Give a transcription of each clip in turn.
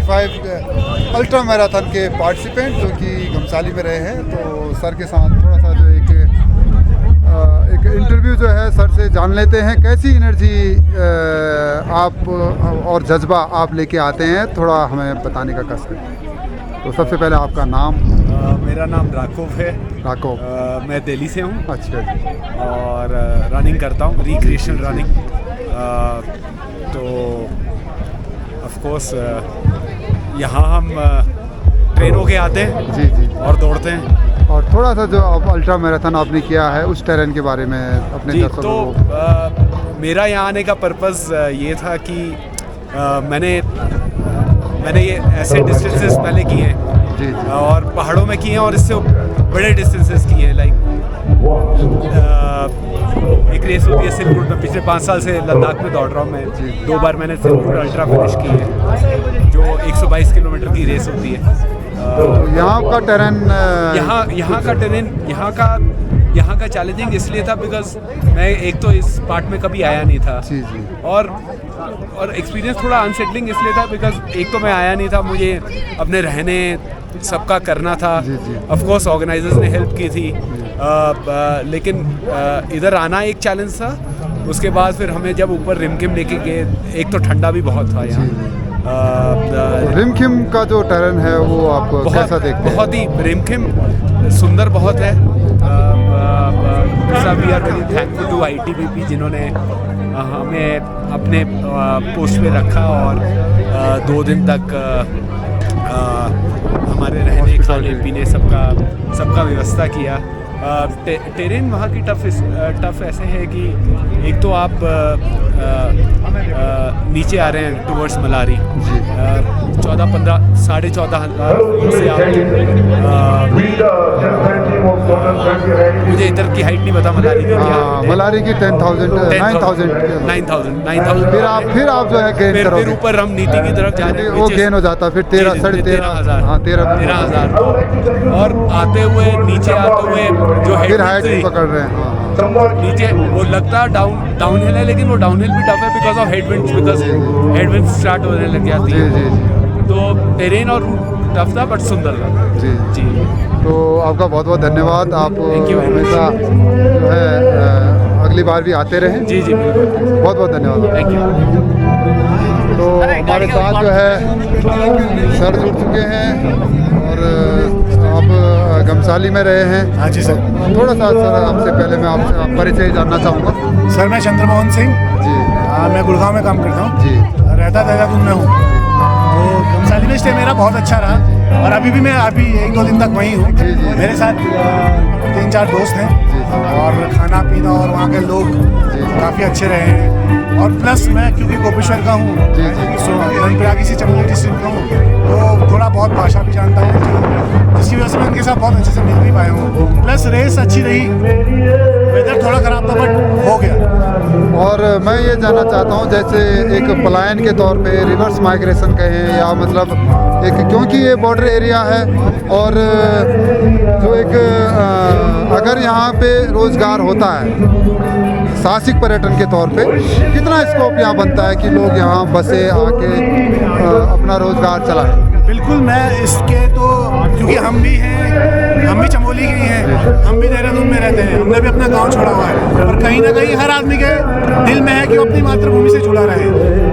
25 ultra marathon के participant जो कि घमसाली में रहे हैं। तो सर के साथ थोड़ा सा जो एक इंटरव्यू जो है सर से जान लेते हैं, कैसी एनर्जी आप और जज्बा आप लेके आते हैं, थोड़ा हमें बताने का कष्ट है। तो सबसे पहले आपका नाम? मेरा नाम राघव है। राघव, मैं दिल्ली से हूँ। अच्छा जी। और रनिंग करता हूँ, रिक्रिएशनल रनिंग। तो ऑफ कोर्स यहाँ हम ट्रेन होके आते हैं जी जी और दौड़ते हैं। और थोड़ा सा जो आप अल्ट्रा मैराथन आपने किया है उस टेरेन के बारे में अपने जी, दर्शकों तो को। मेरा यहाँ आने का पर्पज़ ये था कि मैंने ये ऐसे डिस्टेंसेस पहले किए हैं जी जी और पहाड़ों में किए हैं और इससे बड़े डिस्टेंसेस किए हैं। लाइक एक रेस होती है सिल्क रूट में, पिछले 5 साल से लद्दाख में दौड़ रहा हूँ मैं। 2 बार मैंने सिल्क रूट अल्ट्रा फिनिश की है, जो 122 किलोमीटर की रेस होती है। यहाँ का टेरेन यहाँ का चैलेंजिंग इसलिए था बिकॉज मैं एक तो इस पार्ट में कभी आया नहीं था जी जी और एक्सपीरियंस थोड़ा अनसेटलिंग इसलिए था बिकॉज एक तो मैं आया नहीं था, मुझे अपने रहने सबका करना था। ऑफ कोर्स ऑर्गेनाइजर्स ने हेल्प की थी, लेकिन इधर आना एक चैलेंज था। उसके बाद फिर हमें जब ऊपर रिमकिम लेके गए, एक तो ठंडा भी बहुत था यहाँ। रिमखिम का जो टेरेन है वो आप कैसा देखते हैं? बहुत ही रिमखिम सुंदर बहुत है। We are very thankful to ITBP जिन्होंने हमें अपने पोस्ट पे रखा और 2 दिन तक हमारे रहने खाने पीने सबका व्यवस्था किया। टेरेन वहाँ की टफ ऐसे है कि एक तो आप नीचे आ रहे हैं टुवर्ड्स मलारी, 14-15 साढ़े 14,000 से आप मुझे इधर की हाइट नहीं पता मलारी की क्या है। मलारी की 9,000 फिर आप जो है गेन करोगे। फिर ऊपर हम नीति की तरफ जा रहे हैं, वो गेन हो जाता है फिर 13,500। हाँ 13,000 और आते हुए नीचे आते हुए जो फिर हाइट पकड़ रहे हैं। नीचे वो लगता है डाउन हिल है, लेकिन वो डाउन हिल भी टफ है because of headwinds, because headwinds start होने लग जाती है। तो टेरेन और टफ था बट सुंदर था। जी जी, तो आपका बहुत बहुत धन्यवाद। आप हमेशा जो है अगली बार भी आते रहें। जी बिल्कुल, बहुत बहुत धन्यवाद। Thank you. तो हमारे साथ जो है सर जुड़ चुके हैं और आप घमसाली में रहे हैं। हाँ जी सर। थोड़ा सा सर आपसे पहले मैं आपसे परिचय जानना चाहूँगा। सर मैं चंद्रमोहन सिंह जी। मैं गुड़गांव में काम करता हूँ जी। रहता देहरादून में हूँ। तो घमसाली में स्टे मेरा बहुत अच्छा रहा और अभी भी मैं 1-2 दिन तक वहीं हूँ। मेरे साथ 3-4 दोस्त हैं और खाना पीना और वहाँ के लोग काफ़ी अच्छे रहे हैं। और प्लस मैं क्योंकि गोपेश्वर का हूँ, रणप्रयाग से चमोली डिस्ट्रिक्ट का हूँ, तो थोड़ा बहुत भाषा भी जानता हूँ, जिसकी वजह से मैं उनके साथ बहुत अच्छे से मिल भी पाया हूँ। प्लस रेस अच्छी रही, वेदर थोड़ा ख़राब था बट हो गया। और मैं ये जानना चाहता हूँ, जैसे एक पलायन के तौर पे रिवर्स माइग्रेशन कहें या मतलब एक, क्योंकि ये बॉर्डर एरिया है और जो एक अगर यहाँ पे रोज़गार होता है साहसिक पर्यटन के तौर पे, कितना स्कोप यहाँ बनता है कि लोग यहाँ बसे आके अपना रोज़गार चलाएं? बिल्कुल, मैं इसके तो क्योंकि हम भी चमोली के ही हैं, हम भी देहरादून में रहते हैं, हमने भी अपना गांव छोड़ा हुआ है, पर कहीं ना कहीं हर आदमी के दिल में है कि वो अपनी मातृभूमि से जुड़ा रहे।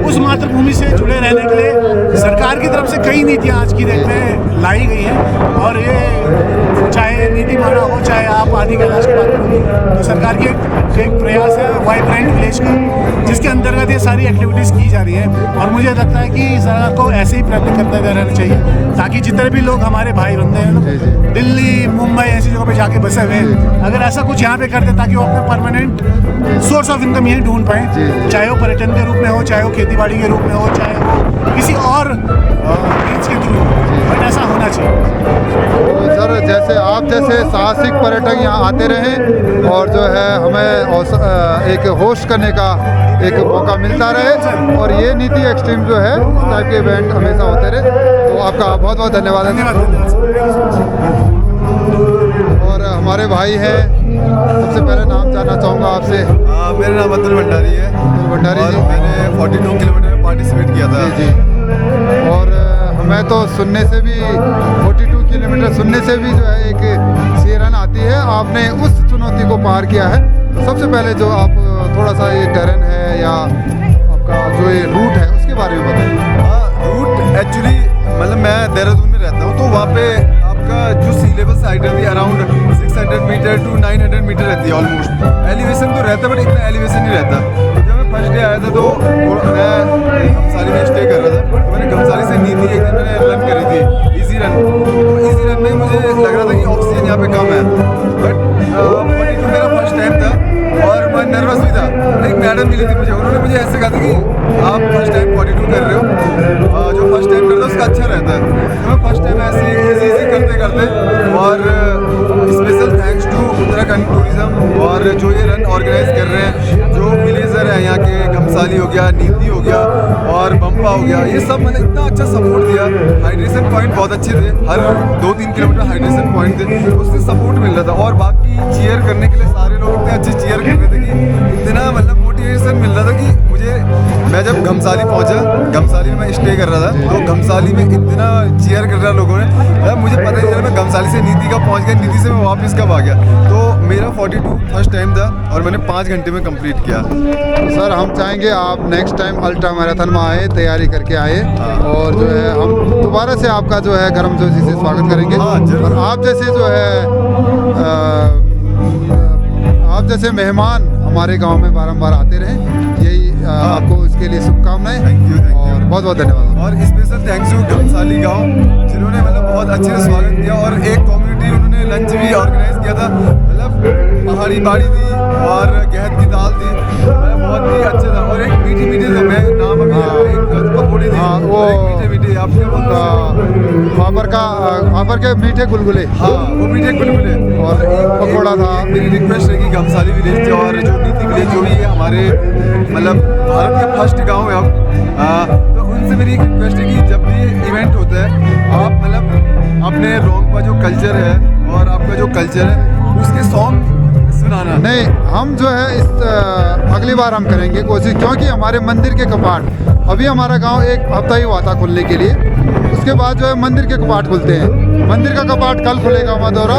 उस मातृभूमि से जुड़े रहने के लिए सरकार की तरफ से कई नीतियाँ आज की डेट में लाई गई हैं और ये चाहे नीति माना हो चाहे आप आदि कैलाश की बात करें, तो सरकार की एक प्रयास है वाइब्रेंट विलेज का, जिसके अंतर्गत ये सारी एक्टिविटीज़ की जा रही हैं। और मुझे लगता है कि सरकार को ऐसे ही प्रयत्न करते रहना चाहिए ताकि जितने भी लोग हमारे भाई बंधे हैं दिल्ली मुंबई ऐसी जगहों पे जाके बसे हुए हैं, अगर ऐसा कुछ यहाँ पे करते ताकि वो अपना परमानेंट सोर्स ऑफ इनकम यहीं ढूंढ पाएँ, चाहे वो पर्यटन के रूप में हो, चाहे वो खेतीबाड़ी के रूप में हो, चाहे वो किसी और मीन्स के थ्रू, बट ऐसा होना चाहिए। तो सर जैसे आप जैसे साहसिक पर्यटक यहाँ आते रहें और जो है हमें एक होस्ट करने का एक मौका मिलता रहे और ये नीति एक्सट्रीम जो है इस टाइप के इवेंट हमेशा होते रहे, तो आपका बहुत बहुत धन्यवाद है। और हमारे भाई हैं, सबसे पहले नाम जानना चाहूँगा आपसे। मेरा नाम अतुल भंडारी है। भंडारी जी, मैंने 42 किलोमीटर में पार्टिसिपेट किया था। जी। और मैं तो सुनने से भी 42 किलोमीटर सुनने से भी जो है एक सीरन आती है। आपने उस चुनौती को पार किया है। तो सबसे पहले जो आप थोड़ा सा ये टेरेन है या आपका जो ये रूट है उसके बारे में बताइए। हाँ, रूट एक्चुअली मतलब मैं देहरादून में रहता हूँ, तो वहाँ पे आपका जो सी लेवल से हाइट रहती है अराउंड 600 मीटर टू 900 मीटर रहती है ऑलमोस्ट। एलिवेशन तो रहता है बट इतना एलिवेशन नहीं रहता। तो जब मैं फर्स्ट डे आया था तो मैं घमसाली में स्टे कर रहा था, तो मैंने घमसाली से नीति एक दिन मैंने रन करी थी, इजी रन। तो इजी रन में मुझे लग रहा था कि ऑक्सीजन यहाँ पे कम है, बट 42 मेरा फर्स्ट टाइम था और मैं नर्वस भी था। एक मैडम मिली थी मुझे, उन्होंने मुझे ऐसे कहा था कि आप फर्स्ट टाइम 42 कर रहे हो, जो फर्स्ट टाइम करता है उसका अच्छा रहता है। तो मैं फर्स्ट टाइम ऐसे इजी करते करते, और special thanks to Uttarakhand tourism और जो ये रन ऑर्गेनाइज कर रहे हैं, जो विलेजर है यहाँ के, घमसाली हो गया, नीति हो गया और बम्पा हो गया, ये सब मैंने इतना अच्छा सपोर्ट दिया। हाइड्रेशन पॉइंट बहुत अच्छे थे, हर 2-3 किलोमीटर हाइड्रेशन पॉइंट थे, उससे सपोर्ट मिल रहा था। और बाकी चीयर करने के लिए सारे लोग इतने अच्छे चीयर कर रहे थे कि इतना मतलब मोटिवेशन मिल रहा था कि मुझे, मैं जब घमसाली पहुंचा, घमसाली में मैं स्टे कर रहा था, तो घमसाली में इतना चीयर कर रहा लोगों ने, मुझे पता ही चला मैं घमसाली से नीति का पहुंच गया, नीति से मैं वापस कब आ गया। तो मेरा 42 फर्स्ट टाइम था और मैंने 5 घंटे में कंप्लीट किया। तो सर हम चाहेंगे आप नेक्स्ट टाइम अल्ट्रा मैराथन में आए, तैयारी करके आए, और जो है हम दोबारा से आपका जो है गर्मजोशी से स्वागत करेंगे। हाँ, जरूर। और आप जैसे जो है आप जैसे मेहमान हमारे गांव में बारंबार आते रहें, यही आपको इसके लिए शुभकामनाएं। थैंक यू और बहुत बहुत धन्यवाद। और स्पेशल थैंक्स टू घमसाली गांव, जिन्होंने मतलब बहुत अच्छे से स्वागत किया, और एक कम्युनिटी उन्होंने लंच भी ऑर्गेनाइज किया था, मतलब पहाड़ी बाड़ी थी और गेहूं की दाल थी, मतलब बहुत ही अच्छा था। और एक मीठी मीठी था, मैं नाम अभी एक पकौड़ी थी, हाँ, वो मीठे मीठे आप क्या बोलते हैं, फापर के मीठे गुलगुले हाँ वो मीठे गुलगुले, और पकौड़ा था। मेरी रिक्वेस्ट है कि घमसाली विलेज और जो नीति विलेज जो भी है हमारे मतलब भारत के फर्स्ट गांव है अब, तो उनसे मेरी एक रिक्वेस्ट है कि जब भी इवेंट होता है आप मतलब अपने रोंगपा जो कल्चर है और आपका जो कल्चर है उसके सॉन्ग सुनाना। नहीं, हम जो है इस अगली बार हम करेंगे कोशिश, क्योंकि हमारे मंदिर के कपाट, अभी हमारा गांव एक हफ्ता ही हुआ था खुलने के लिए, उसके बाद जो है मंदिर के कपाट खुलते हैं। मंदिर का कपाट कल खुलेगा मदौरा,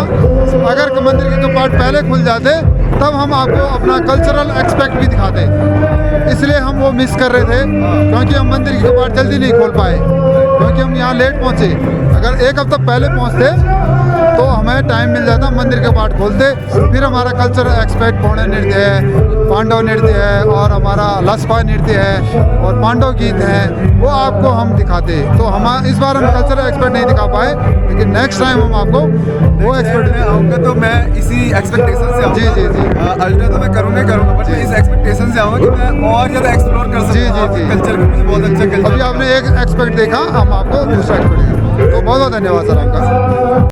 अगर मंदिर के कपाट पहले खुल जाते तब हम आपको अपना कल्चरल एक्सपेक्ट भी दिखाते, इसलिए हम वो मिस कर रहे थे, क्योंकि हम मंदिर के कपाट जल्दी नहीं खोल पाए, क्योंकि हम यहाँ लेट पहुँचे। अगर एक हफ्ता पहले पहुँचते तो हमें टाइम मिल जाता, मंदिर के कपाट खोलते, फिर हमारा कल्चरल एक्सपेक्ट पौड़े नृत्य है, पांडव नृत्य है, और हमारा लसपा नृत्य है, और पांडव गीत है, वो आपको हम दिखाते। तो हम इस बार हम कल्चरल एक्सपेक्ट नहीं दिखा पाए, लेकिन नेक्सट टाइम हम आपको वो एक्सपेक्ट आऊँगा, तो मैं इसी एक्सपेक्टेशन से आऊँगा। जी जी जी। अल्ट्रा तो मैं करूँगा बट मैं इस एक्सपेक्टेशन से आऊँगा कि मैं और ज़्यादा एक्सप्लोर कर सकूँ। जी जी जी। कल्चर को मुझे बहुत अच्छा कल्चर, अभी आपने एक एक्सपेक्ट देखा, हम आपको दूसरा एक्सपेक्ट देंगे। तो बहुत बहुत धन्यवाद सर आपका।